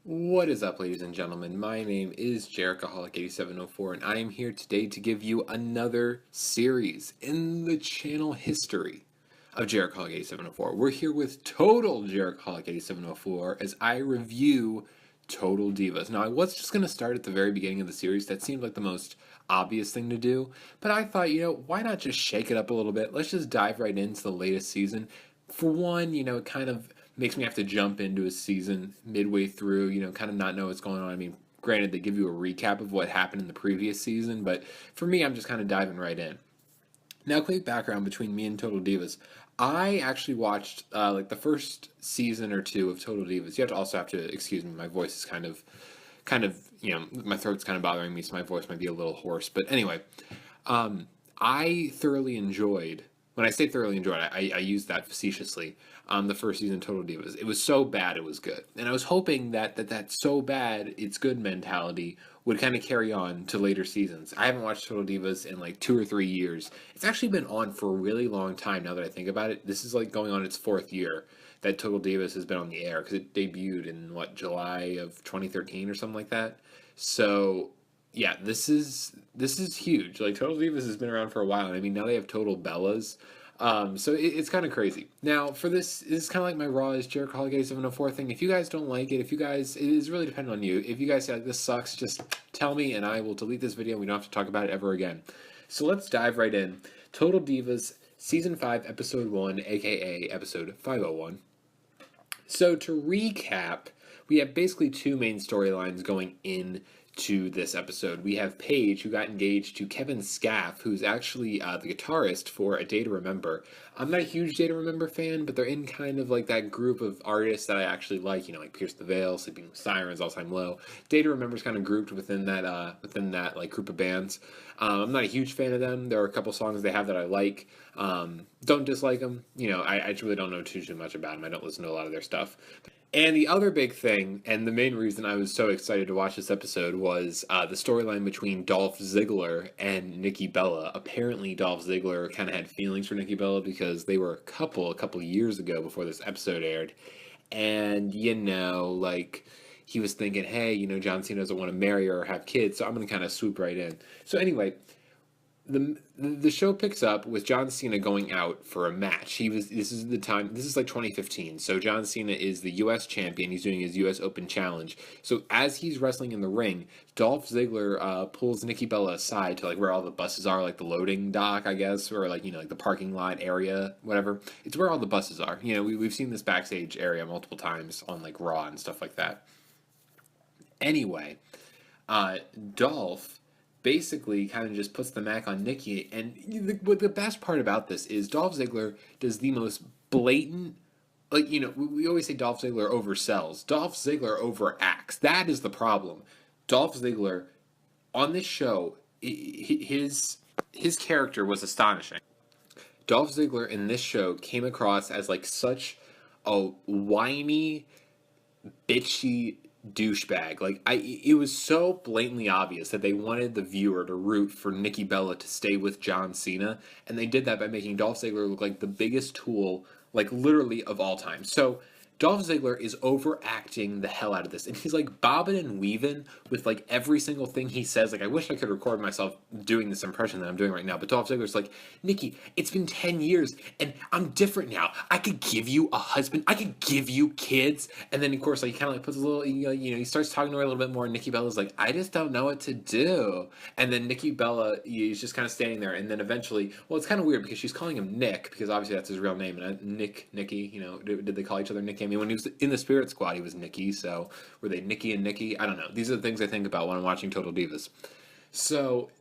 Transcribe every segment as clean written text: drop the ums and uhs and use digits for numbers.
What is up, ladies and gentlemen? My name is Jericholic8704, and I am here today to give you another series in the channel history of Jericholic8704. We're here with Total Jericholic8704 as I review Total Divas. Now, I was just going to start at the very beginning of the series. That seemed like the most obvious thing to do, but I thought, why not just shake it up a little bit? Let's just dive right into the latest season. For one, it kind of makes me have to jump into a season midway through, kind of not know what's going on. I mean, granted, they give you a recap of what happened in the previous season, but for me, I'm just kind of diving right in. Now, quick background between me and Total Divas. I actually watched the first season or two of Total Divas. You also have to excuse me. My voice is kind of, my throat's kind of bothering me, so my voice might be a little hoarse. But anyway, I thoroughly enjoyed. When I say thoroughly enjoyed, I use that facetiously. The first season of Total Divas. It was so bad it was good. And I was hoping that so bad it's good mentality would kind of carry on to later seasons. I haven't watched Total Divas in like 2 or 3 years. It's actually been on for a really long time now that I think about it. This is like going on its 4th year that Total Divas has been on the air because it debuted in July of 2013 or something like that. So yeah, this is huge. Like, Total Divas has been around for a while, and I mean, now they have Total Bellas. So it's kind of crazy. Now, for this is kind of like my Raw is Jericholic8704 thing. If you guys don't like it, it is really dependent on you. If you guys say, like, this sucks, just tell me, and I will delete this video. We don't have to talk about it ever again. So let's dive right in. Total Divas, Season 5, Episode 1, a.k.a. Episode 501. So to recap, we have basically 2 main storylines going in to this episode. We have Paige, who got engaged to Kevin Scaff, who's actually the guitarist for A Day to Remember. I'm not a huge Day to Remember fan, but they're in kind of like that group of artists that I actually like, like Pierce the Veil, Sleeping with Sirens, All Time Low. Day to Remember is kind of grouped within that like group of bands. I'm not a huge fan of them. There are a couple songs they have that I like. Don't dislike them. I really don't know too much about them. I don't listen to a lot of their stuff. And the other big thing, and the main reason I was so excited to watch this episode, was the storyline between Dolph Ziggler and Nikki Bella. Apparently, Dolph Ziggler kind of had feelings for Nikki Bella because they were a couple years ago before this episode aired. And, he was thinking, hey, John Cena doesn't want to marry her or have kids, so I'm going to kind of swoop right in. So anyway, the show picks up with John Cena going out for a match. This is like 2015. So John Cena is the US champion. He's doing his US Open Challenge. So as he's wrestling in the ring, Dolph Ziggler pulls Nikki Bella aside to like where all the buses are, like the loading dock, I guess, or like the parking lot area, whatever. It's where all the buses are. We've seen this backstage area multiple times on like Raw and stuff like that. Anyway, Dolph basically kind of just puts the mac on Nikki, and the best part about this is Dolph Ziggler does the most blatant, we always say Dolph Ziggler oversells. Dolph Ziggler overacts. That is the problem. Dolph Ziggler, on this show, his character was astonishing. Dolph Ziggler in this show came across as like such a whiny, bitchy douchebag. It was so blatantly obvious that they wanted the viewer to root for Nikki Bella to stay with John Cena, and they did that by making Dolph Ziggler look like the biggest tool, like literally of all time. So Dolph Ziggler is overacting the hell out of this, and he's like bobbing and weaving with like every single thing he says. Like, I wish I could record myself doing this impression that I'm doing right now, but Dolph Ziggler's like, Nikki, it's been 10 years and I'm different now. I could give you a husband. I could give you kids. And then of course, like, he kind of like puts a little, he starts talking to her a little bit more, and Nikki Bella's like, I just don't know what to do. And then Nikki Bella, he's just kind of standing there, and then eventually, well, it's kind of weird because she's calling him Nick, because obviously that's his real name, and Nikki, did they call each other Nick? I mean, when he was in the Spirit Squad, he was Nikki, so were they Nikki and Nikki? I don't know. These are the things I think about when I'm watching Total Divas. So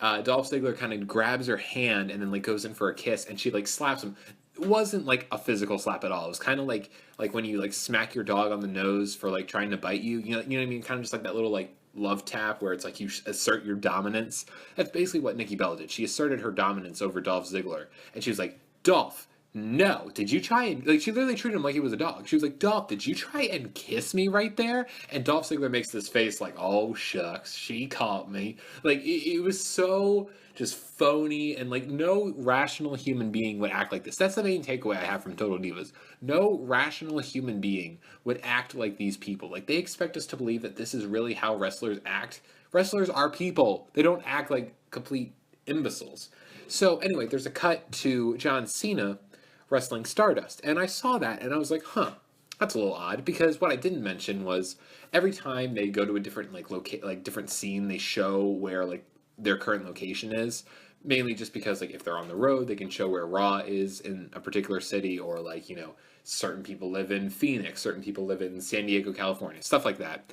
Dolph Ziggler kind of grabs her hand and then like goes in for a kiss, and she like slaps him. It wasn't like a physical slap at all. It was kind of like when you like smack your dog on the nose for like trying to bite you. You know what I mean? Kind of just like that little like love tap where it's like you assert your dominance. That's basically what Nikki Bella did. She asserted her dominance over Dolph Ziggler, and she was like, Dolph, no, did you try and, like, she literally treated him like he was a dog. She was like, Dolph, did you try and kiss me right there? And Dolph Ziggler makes this face like, oh, shucks, she caught me. Like, it was so just phony, and, like, no rational human being would act like this. That's the main takeaway I have from Total Divas. No rational human being would act like these people. Like, they expect us to believe that this is really how wrestlers act. Wrestlers are people. They don't act like complete imbeciles. So, anyway, there's a cut to John Cena wrestling Stardust. And I saw that, and I was like, huh, that's a little odd, because what I didn't mention was every time they go to a different, like, different scene, they show where, like, their current location is, mainly just because, like, if they're on the road, they can show where Raw is in a particular city, or, like, you know, certain people live in Phoenix, certain people live in San Diego, California, stuff like that.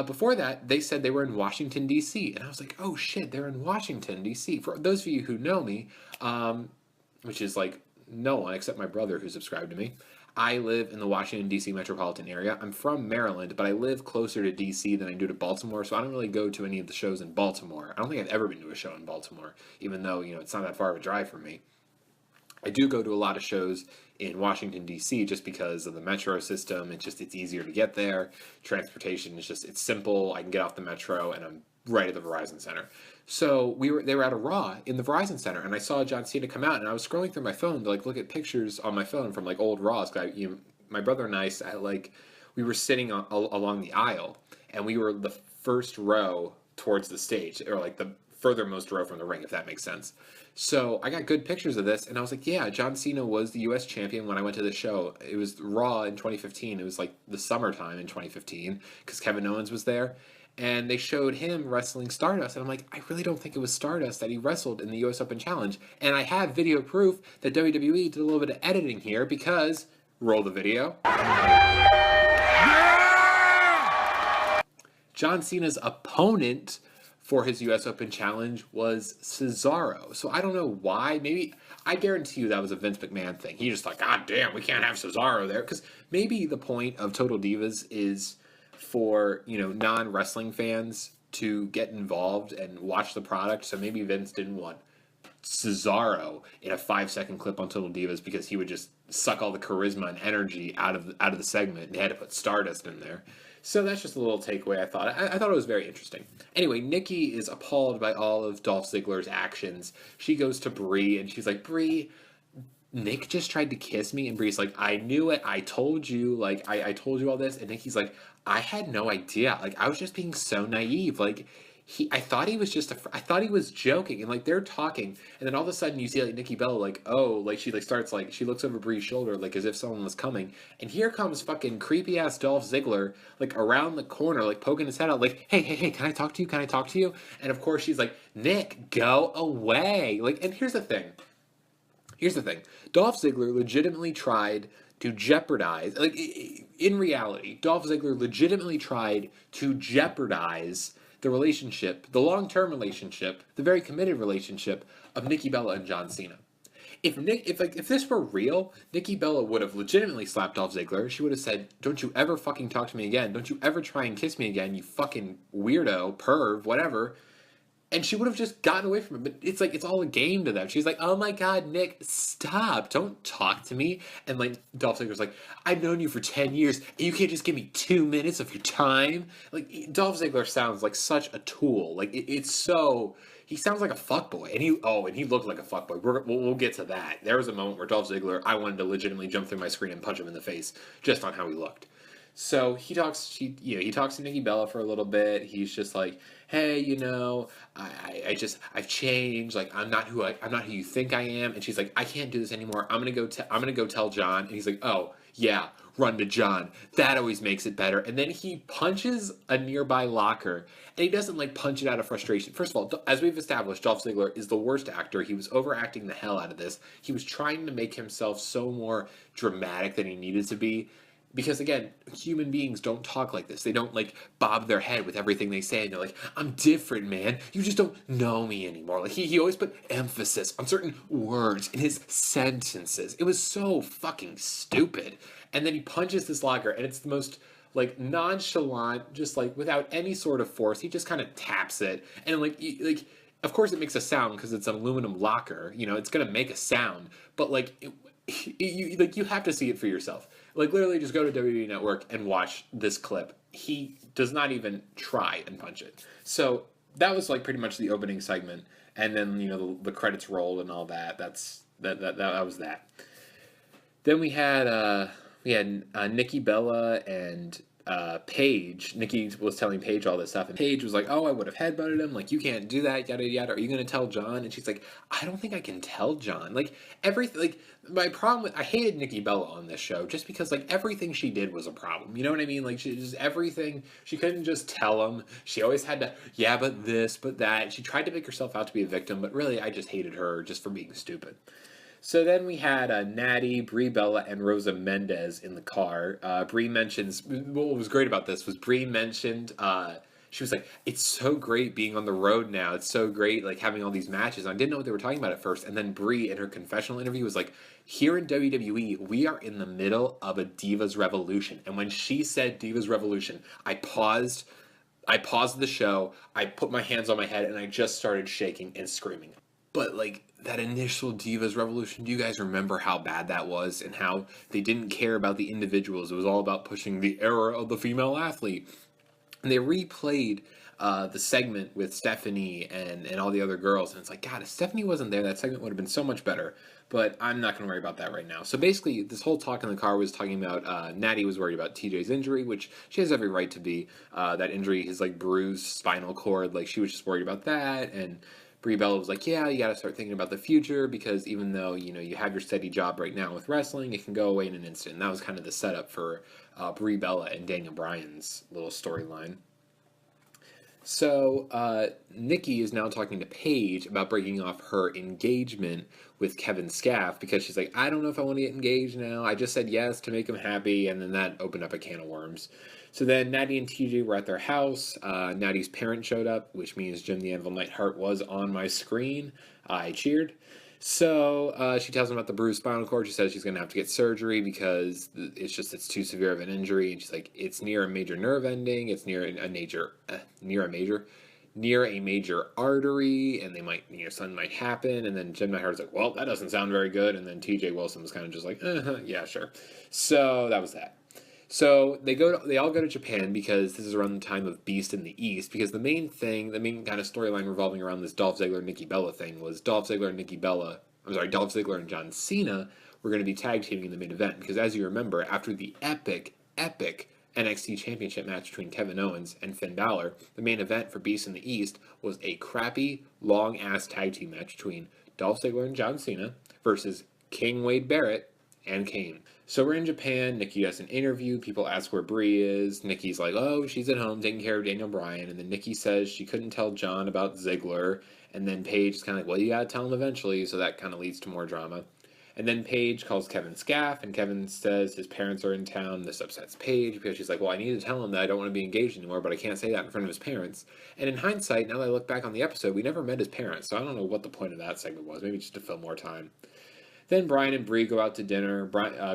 Before that, they said they were in Washington, D.C., and I was like, oh, shit, they're in Washington, D.C. For those of you who know me, which is, like, no one except my brother who subscribed to me, I live in the Washington, D.C. metropolitan area. I'm from Maryland, but I live closer to D.C. than I do to Baltimore, so I don't really go to any of the shows in Baltimore. I don't think I've ever been to a show in Baltimore, even though, you know, it's not that far of a drive from me. I do go to a lot of shows in Washington, D.C. just because of the metro system. It's easier to get there. Transportation is it's simple. I can get off the metro, and I'm right at the Verizon Center. So they were at a Raw in the Verizon Center, and I saw John Cena come out, and I was scrolling through my phone to, like, look at pictures on my phone from, like, old Raws. My brother and I, we were sitting along the aisle, and we were the first row towards the stage, or, like, the furthermost row from the ring, if that makes sense. So I got good pictures of this, and I was like, yeah, John Cena was the U.S. champion when I went to the show. It was Raw in 2015. It was, like, the summertime in 2015, because Kevin Owens was there. And they showed him wrestling Stardust, and I'm like, I really don't think it was Stardust that he wrestled in the U.S. Open Challenge. And I have video proof that WWE did a little bit of editing here, because, roll the video. John Cena's opponent for his U.S. Open Challenge was Cesaro. So I don't know why. Maybe, I guarantee you that was a Vince McMahon thing. He just thought, God damn, we can't have Cesaro there. Because maybe the point of Total Divas is for, you know, non-wrestling fans to get involved and watch the product. So maybe Vince didn't want Cesaro in a 5-second clip on Total Divas because he would just suck all the charisma and energy out of the segment, and they had to put Stardust in there. So that's just a little takeaway I thought. I thought it was very interesting. Anyway, Nikki is appalled by all of Dolph Ziggler's actions. She goes to Brie, and she's like, Brie, Nick just tried to kiss me. And Brie's like, I knew it. I told you. Like, I told you all this. And Nikki's like, I had no idea. Like, I was just being so naive. Like, I thought he was I thought he was joking. And, like, they're talking. And then all of a sudden you see, like, Nikki Bella, like, oh, like, she, like, starts, like, she looks over Brie's shoulder, like, as if someone was coming. And here comes fucking creepy-ass Dolph Ziggler, like, around the corner, like, poking his head out, like, hey, can I talk to you? Can I talk to you? And, of course, she's like, Nick, go away. Like, and here's the thing. Dolph Ziggler legitimately tried to jeopardize, like, in reality, Dolph Ziggler legitimately tried to jeopardize the relationship, the long-term relationship, the very committed relationship of Nikki Bella and John Cena. If this were real, Nikki Bella would have legitimately slapped Dolph Ziggler. She would have said, don't you ever fucking talk to me again. Don't you ever try and kiss me again, you fucking weirdo, perv, whatever. And she would have just gotten away from it. But it's like, it's all a game to them. She's like, oh my God, Nick, stop. Don't talk to me. And, like, Dolph Ziggler's like, I've known you for 10 years, and you can't just give me 2 minutes of your time. Like, Dolph Ziggler sounds like such a tool. Like, it's so, he sounds like a fuckboy. And he looked like a fuckboy. We'll get to that. There was a moment where Dolph Ziggler, I wanted to legitimately jump through my screen and punch him in the face just on how he looked. So he talks to Nikki Bella for a little bit. He's just like, hey, you know, I've changed. Like, I'm not who you think I am. And she's like, I can't do this anymore. I'm gonna go tell John. And he's like, oh yeah, run to John. That always makes it better. And then he punches a nearby locker, and he doesn't, like, punch it out of frustration. First of all, as we've established, Dolph Ziggler is the worst actor. He was overacting the hell out of this. He was trying to make himself so more dramatic than he needed to be. Because, again, human beings don't talk like this. They don't, like, bob their head with everything they say. And they're like, I'm different, man. You just don't know me anymore. Like, he always put emphasis on certain words in his sentences. It was so fucking stupid. And then he punches this locker, and it's the most, like, nonchalant, just, like, without any sort of force. He just kind of taps it. And, like, of course it makes a sound because it's an aluminum locker. You know, it's going to make a sound. But, like, you have to see it for yourself. Like, literally, just go to WWE Network and watch this clip. He does not even try and punch it. So that was like pretty much the opening segment, and then the credits rolled and all that. That was that. Then we had Nikki Bella and Paige. Nikki was telling Paige all this stuff, and Paige was like, "Oh, I would have headbutted him. Like, you can't do that. Yada yada. Are you gonna tell John?" And she's like, "I don't think I can tell John. Like everything. Like my problem with I hated Nikki Bella on this show just because like everything she did was a problem. You know what I mean? Like she just everything. She couldn't just tell him. She always had to. Yeah, but this, but that. She tried to make herself out to be a victim, but really, I just hated her just for being stupid." So then we had Natty, Brie Bella, and Rosa Mendez in the car. Brie mentions, what was great about this was Brie mentioned, she was like, "It's so great being on the road now. It's so great like having all these matches." And I didn't know what they were talking about at first. And then Brie in her confessional interview was like, "Here in WWE, we are in the middle of a Divas Revolution." And when she said Divas Revolution, I paused the show, I put my hands on my head, and I just started shaking and screaming. But like that initial Divas Revolution, do you guys remember how bad that was and how they didn't care about the individuals? It was all about pushing the era of the female athlete. And they replayed the segment with Stephanie and all the other girls, and it's like, God, if Stephanie wasn't there, that segment would have been so much better. But I'm not going to worry about that right now. So basically, this whole talk in the car was talking about Natty was worried about TJ's injury, which she has every right to be. That injury, his like bruised spinal cord, like she was just worried about that. And Brie Bella was like, "Yeah, you got to start thinking about the future because even though you have your steady job right now with wrestling, it can go away in an instant." And that was kind of the setup for Brie Bella and Daniel Bryan's little storyline. So Nikki is now talking to Paige about breaking off her engagement with Kevin Scaff because she's like, "I don't know if I want to get engaged now. I just said yes to make him happy," and then that opened up a can of worms. So then Natty and TJ were at their house. Natty's parent showed up, which means Jim the Anvil Neidhart was on my screen. I cheered. So she tells him about the bruised spinal cord. She says she's going to have to get surgery because it's too severe of an injury. And she's like, it's near a major nerve ending. It's near a major artery, and they might something might happen. And then Jim Neidhart's like, well, that doesn't sound very good. And then T.J. Wilson was kind of just like, yeah, sure. So that was that. So they all go to Japan because this is around the time of Beast in the East. Because the main kind of storyline revolving around this Dolph Ziggler Nikki Bella thing was Dolph Ziggler and John Cena were going to be tag teaming in the main event. Because as you remember, after the epic NXT Championship match between Kevin Owens and Finn Balor, the main event for Beast in the East was a crappy, long-ass tag team match between Dolph Ziggler and John Cena versus King Wade Barrett and Kane. So we're in Japan. Nikki does an interview. People ask where Brie is. Nikki's like, oh, she's at home taking care of Daniel Bryan. And then Nikki says she couldn't tell John about Ziggler. And then Paige is kind of like, well, you gotta tell him eventually. So that kind of leads to more drama. And then Paige calls Kevin Scaff, and Kevin says his parents are in town. This upsets Paige because she's like, well, I need to tell him that I don't want to be engaged anymore, but I can't say that in front of his parents. And in hindsight, now that I look back on the episode, we never met his parents, so I don't know what the point of that segment was. Maybe just to fill more time. Then Bryan and Brie go out to dinner.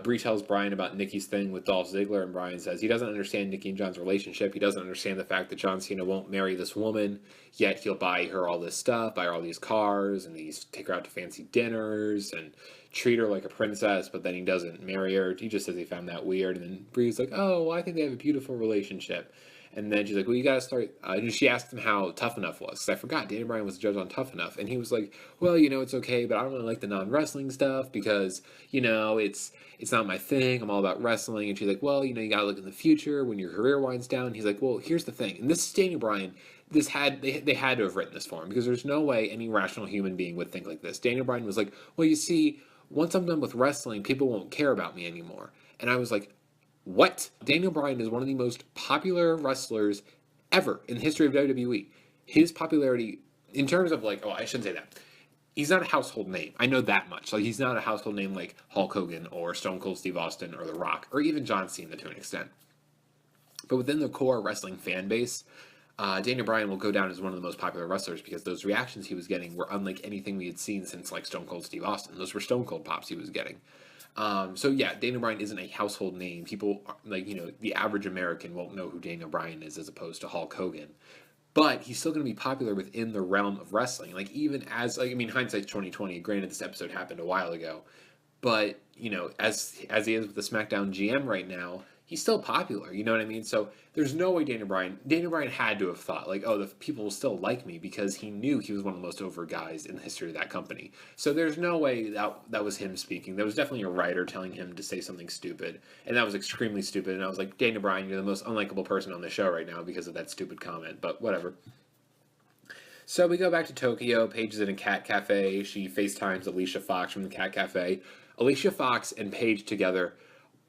Brie tells Bryan about Nikki's thing with Dolph Ziggler, and Bryan says he doesn't understand Nikki and John's relationship. He doesn't understand the fact that John Cena won't marry this woman, yet he'll buy her all this stuff, buy her all these cars, and take her out to fancy dinners, and treat her like a princess, but then he doesn't marry her. He just says he found that weird, and then Brie's like, oh, well, I think they have a beautiful relationship. And then she's like, well, you gotta start, and she asked him how Tough Enough was, because I forgot Daniel Bryan was a judge on Tough Enough, and he was like, well, it's okay, but I don't really like the non-wrestling stuff, because, it's not my thing, I'm all about wrestling, and she's like, well, you gotta look in the future, when your career winds down. He's like, well, here's the thing, and this is Daniel Bryan, they had to have written this for him, because there's no way any rational human being would think like this. Daniel Bryan was like, well, you see, once I'm done with wrestling, people won't care about me anymore. And I was like, what? Daniel Bryan is one of the most popular wrestlers ever in the history of WWE. His popularity, in terms of I shouldn't say that. He's not a household name. I know that much. He's not a household name like Hulk Hogan or Stone Cold Steve Austin or The Rock or even John Cena to an extent. But within the core wrestling fan base, Daniel Bryan will go down as one of the most popular wrestlers because those reactions he was getting were unlike anything we had seen since Stone Cold Steve Austin. Those were Stone Cold pops he was getting. So yeah, Daniel Bryan isn't a household name. People the average American won't know who Daniel Bryan is as opposed to Hulk Hogan. But he's still going to be popular within the realm of wrestling. Even as hindsight's 2020. Granted, this episode happened a while ago, but you know, as he is with the SmackDown GM right now, he's still popular. You know what I mean? So there's no way Daniel Bryan had to have thought like, oh, the people will still like me, because he knew he was one of the most over guys in the history of that company. So there's no way that was him speaking. There was definitely a writer telling him to say something stupid, and that was extremely stupid. And I was like, Daniel Bryan, you're the most unlikable person on the show right now because of that stupid comment. But whatever. So we go back to Tokyo. Paige is in a cat cafe. She FaceTimes Alicia Fox from the cat cafe. Alicia Fox and Paige together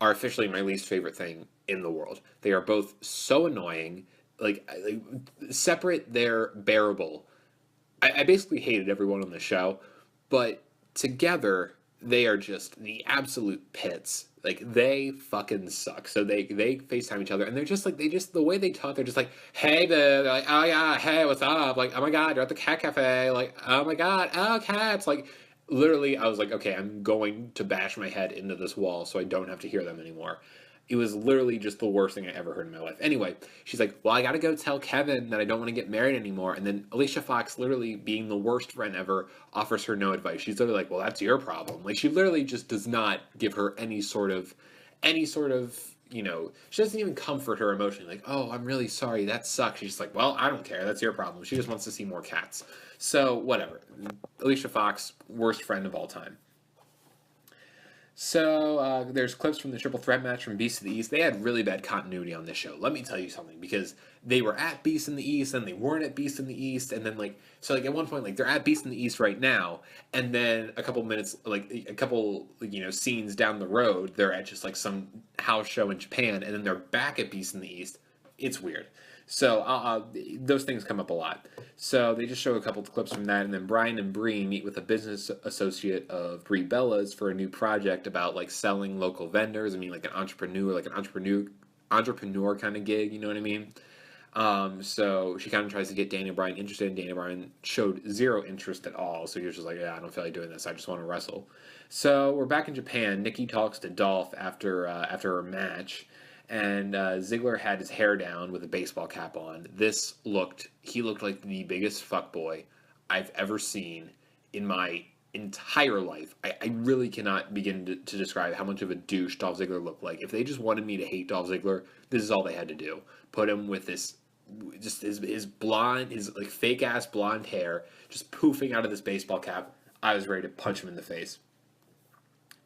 are officially my least favorite thing in the world. They are both so annoying. Like separate, they're bearable. I basically hated everyone on the show, but together they are just the absolute pits. Like they fucking suck. So they FaceTime each other, and they're just like the way they talk. They're just like, hey, they're like, oh yeah, hey, what's up? Like, oh my god, you're at the cat cafe. Like, oh my god, oh cats. Like, literally, I was like, okay, I'm going to bash my head into this wall so I don't have to hear them anymore. It was literally just the worst thing I ever heard in my life. Anyway, she's like, well, I gotta go tell Kevin that I don't want to get married anymore. And then Alicia Fox, literally being the worst friend ever, offers her no advice. She's literally like, well, that's your problem. Like, she literally just does not give her any sort of, you know, she doesn't even comfort her emotionally. Like, oh, I'm really sorry, that sucks. She's just like, well, I don't care, that's your problem. She just wants to see more cats. So, whatever. Alicia Fox, worst friend of all time. So, there's clips from the Triple Threat match from Beast of the East. They had really bad continuity on this show. Let me tell you something, because they were at Beast in the East, and they weren't at Beast in the East, and then, like, so, like, at one point, like, they're at Beast in the East right now, and then a couple minutes, like, a couple, you know, scenes down the road, they're at just, like, some house show in Japan, and then they're back at Beast in the East. It's weird. So those things come up a lot. So they just show a couple of clips from that, and then Brian and Bree meet with a business associate of Brie Bella's for a new project about like selling local vendors. I mean, like an entrepreneur kind of gig. You know what I mean? So she kind of tries to get Daniel Bryan interested, and Daniel Bryan showed zero interest at all. So he was just like, yeah, I don't feel like doing this. I just want to wrestle. So we're back in Japan. Nikki talks to Dolph after her match. And Ziggler had his hair down with a baseball cap on. He looked like the biggest fuckboy I've ever seen in my entire life. I really cannot begin to describe how much of a douche Dolph Ziggler looked like. If they just wanted me to hate Dolph Ziggler, this is all they had to do. Put him with this, just his blonde, his like fake ass blonde hair, just poofing out of this baseball cap. I was ready to punch him in the face.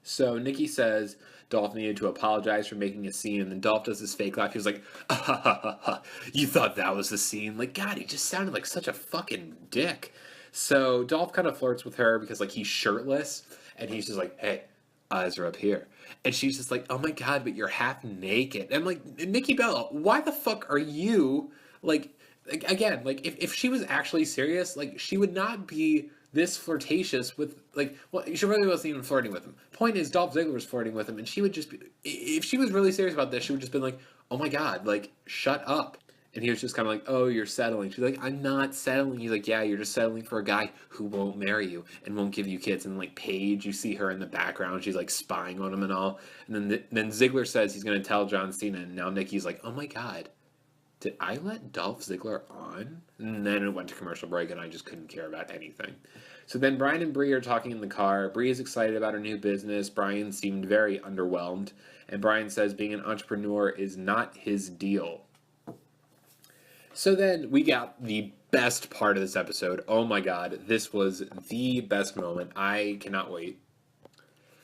So Nikki says Dolph needed to apologize for making a scene, and then Dolph does this fake laugh. He was like, ah, ha, ha, ha, ha. You thought that was the scene? Like, God, he just sounded like such a fucking dick. So Dolph kind of flirts with her because, like, he's shirtless, and he's just like, hey, eyes are up here. And she's just like, oh my God, but you're half naked. And I'm like, Nikki Bella, why the fuck are you, like again, like, if she was actually serious, like, she would not be this flirtatious with, like, well, she really wasn't even flirting with him. Point is, Dolph Ziggler was flirting with him, and she would just be, if she was really serious about this, she would just been like, oh my God, like, shut up. And he was just kind of like, oh, you're settling. She's like, I'm not settling. He's like, yeah, you're just settling for a guy who won't marry you and won't give you kids. And, like, Paige, you see her in the background. She's, like, spying on him and all. And then Ziggler says he's going to tell John Cena. And now Nikki's like, oh, my God, did I let Dolph Ziggler on? And then it went to commercial break, and I just couldn't care about anything. So then Brian and Bree are talking in the car. Bree is excited about her new business. Brian seemed very underwhelmed. And Brian says being an entrepreneur is not his deal. So then we got the best part of this episode. Oh my God, this was the best moment. I cannot wait.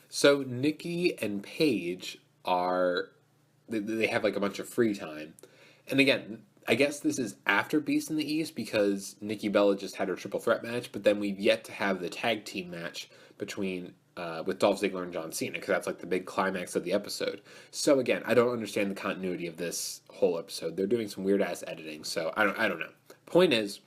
So Nikki and Paige they have like a bunch of free time. And again, I guess this is after Beast in the East because Nikki Bella just had her triple threat match, but then we've yet to have the tag team match between with Dolph Ziggler and John Cena, because that's like the big climax of the episode. So again, I don't understand the continuity of this whole episode. They're doing some weird ass editing, so I don't know. Point is,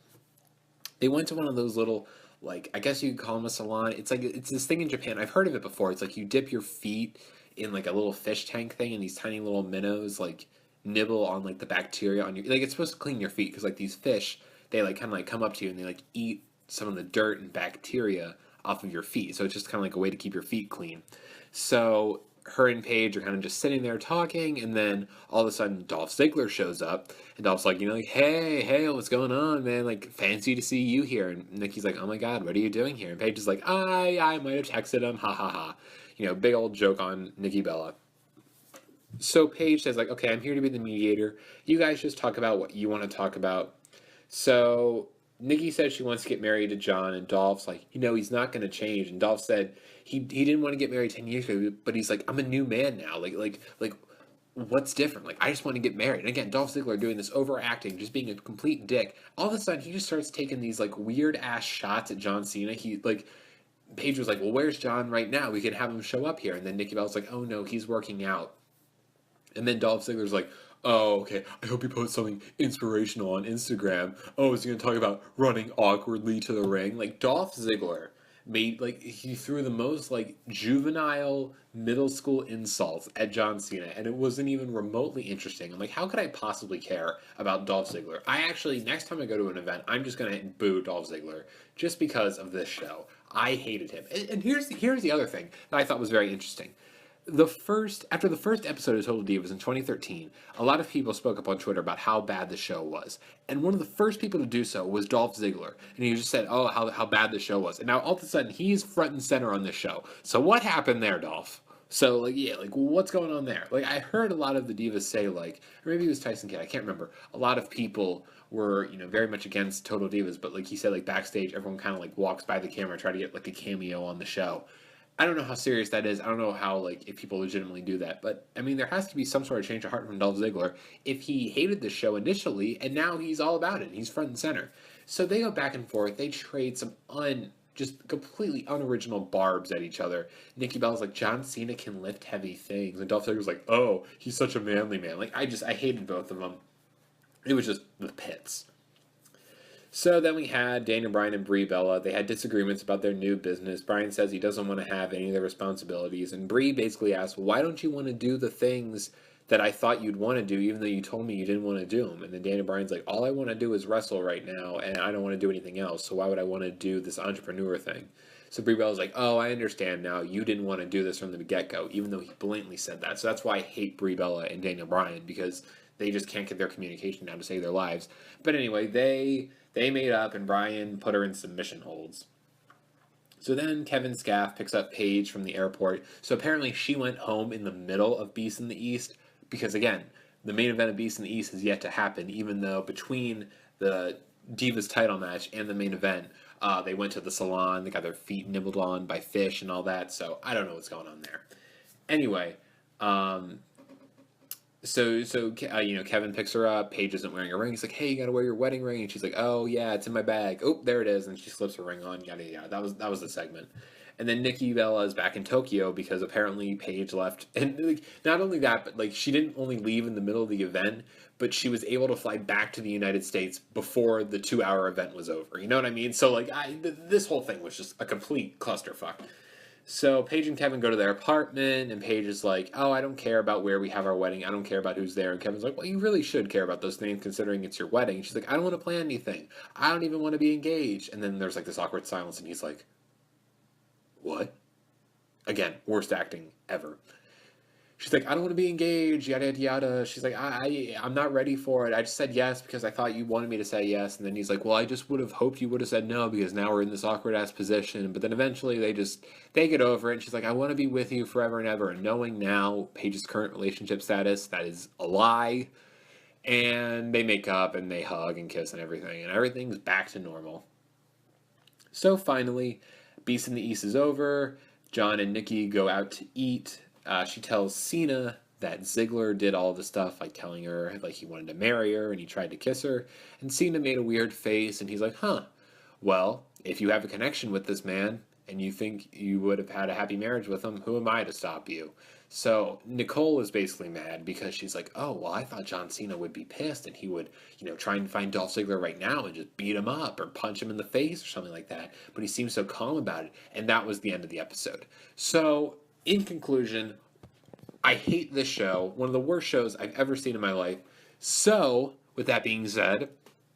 they went to one of those little, like, I guess you could call them a salon. It's like, it's this thing in Japan. I've heard of it before. It's like you dip your feet in like a little fish tank thing, and these tiny little minnows like nibble on like the bacteria on your, like, it's supposed to clean your feet, because like these fish, they like kind of like come up to you and they like eat some of the dirt and bacteria off of your feet. So it's just kind of like a way to keep your feet clean. So her and Paige are kind of just sitting there talking, and then all of a sudden Dolph Ziggler shows up, and Dolph's like, you know, like, hey, what's going on, man? Like, fancy to see you here. And Nikki's like, oh my God, what are you doing here? And Paige is like, I might have texted him, ha ha ha. big old joke on Nikki Bella. So Paige says, like, okay, I'm here to be the mediator. You guys just talk about what you want to talk about. So Nikki says she wants to get married to John, and Dolph's like, he's not going to change. And Dolph said he didn't want to get married 10 years ago, but he's like, I'm a new man now. Like, what's different? Like, I just want to get married. And again, Dolph Ziggler doing this overacting, just being a complete dick. All of a sudden, he just starts taking these, like, weird-ass shots at John Cena. Paige was like, well, where's John right now? We can have him show up here. And then Nikki Bella's like, oh, no, he's working out. And then Dolph Ziggler's like, oh, okay, I hope he posts something inspirational on Instagram. Oh, is he going to talk about running awkwardly to the ring? Like, Dolph Ziggler he threw the most, like, juvenile middle school insults at John Cena, and it wasn't even remotely interesting. I'm like, how could I possibly care about Dolph Ziggler? Next time I go to an event, I'm just going to boo Dolph Ziggler just because of this show. I hated him. And here's the other thing that I thought was very interesting. After the first episode of Total Divas in 2013, a lot of people spoke up on Twitter about how bad the show was. And one of the first people to do so was Dolph Ziggler. And he just said, oh, how bad the show was. And now all of a sudden, he's front and center on this show. So what happened there, Dolph? So, what's going on there? Like, I heard a lot of the Divas say, or maybe it was Tyson Kidd, I can't remember. A lot of people were, very much against Total Divas. But, he said, backstage, everyone kind of, walks by the camera and try to get, a cameo on the show. I don't know how serious that is. I don't know how, if people legitimately do that. But, there has to be some sort of change of heart from Dolph Ziggler if he hated the show initially, and now he's all about it. He's front and center. So they go back and forth. They trade some just completely unoriginal barbs at each other. Nikki Bella's like, John Cena can lift heavy things. And Dolph Ziggler's like, oh, he's such a manly man. I hated both of them. It was just the pits. So then we had Daniel Bryan and Brie Bella. They had disagreements about their new business. Bryan says he doesn't want to have any of their responsibilities. And Brie basically asks, well, why don't you want to do the things that I thought you'd want to do, even though you told me you didn't want to do them? And then Daniel Bryan's like, all I want to do is wrestle right now, and I don't want to do anything else. So why would I want to do this entrepreneur thing? So Brie Bella's like, oh, I understand now. You didn't want to do this from the get-go, even though he blatantly said that. So that's why I hate Brie Bella and Daniel Bryan, because they just can't get their communication down to save their lives. But anyway, they made up, and Bryan put her in submission holds. So then Kevin Scaff picks up Paige from the airport. So apparently she went home in the middle of Beast in the East, because again, the main event of Beast in the East has yet to happen, even though between the Divas title match and the main event, they went to the salon, they got their feet nibbled on by fish and all that, so I don't know what's going on there. Anyway, Kevin picks her up. Paige isn't wearing a ring. He's like, hey, you gotta wear your wedding ring. And she's like, oh, yeah, it's in my bag. Oh, there it is. And she slips her ring on, yada, yada. That was the segment. And then Nikki Bella is back in Tokyo because apparently Paige left. And not only that, but she didn't only leave in the middle of the event, but she was able to fly back to the United States before the 2-hour event was over. You know what I mean? So, this whole thing was just a complete clusterfuck. So Paige and Kevin go to their apartment, and Paige is like, oh, I don't care about where we have our wedding. I don't care about who's there. And Kevin's like, well, you really should care about those things considering it's your wedding. And she's like, I don't want to plan anything. I don't even want to be engaged. And then there's this awkward silence, and he's like, what? Again, worst acting ever. She's like, I don't want to be engaged, yada, yada, yada. She's like, I'm not ready for it. I just said yes because I thought you wanted me to say yes. And then he's like, well, I just would have hoped you would have said no because now we're in this awkward-ass position. But then eventually they get over it. And she's like, I want to be with you forever and ever. And knowing now Paige's current relationship status, that is a lie. And they make up and they hug and kiss and everything. And everything's back to normal. So finally, Beast in the East is over. John and Nikki go out to eat. She tells Cena that Ziggler did all the stuff, telling her he wanted to marry her and he tried to kiss her. And Cena made a weird face and he's like, well, if you have a connection with this man and you think you would have had a happy marriage with him, who am I to stop you? So Nicole is basically mad because she's like, oh, well, I thought John Cena would be pissed and he would, try and find Dolph Ziggler right now and just beat him up or punch him in the face or something like that. But he seems so calm about it. And that was the end of the episode. So in conclusion, I hate this show. One of the worst shows I've ever seen in my life. So, with that being said,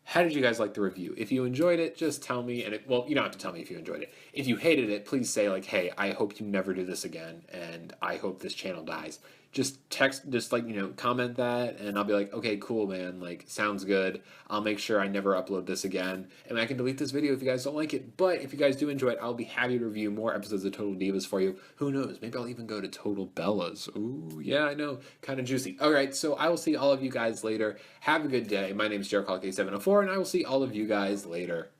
how did you guys like the review? If you enjoyed it, just tell me. And you don't have to tell me if you enjoyed it. If you hated it, please say hey, I hope you never do this again, and I hope this channel dies. just like, comment that, and I'll be like, okay, cool, man, like, sounds good. I'll make sure I never upload this again, and I can delete this video if you guys don't like it. But if you guys do enjoy it, I'll be happy to review more episodes of Total Divas for you. Who knows? Maybe I'll even go to Total Bellas. Ooh, yeah, I know, kind of juicy. All right, so I will see all of you guys later. Have a good day. My name is Jericholic8704, and I will see all of you guys later.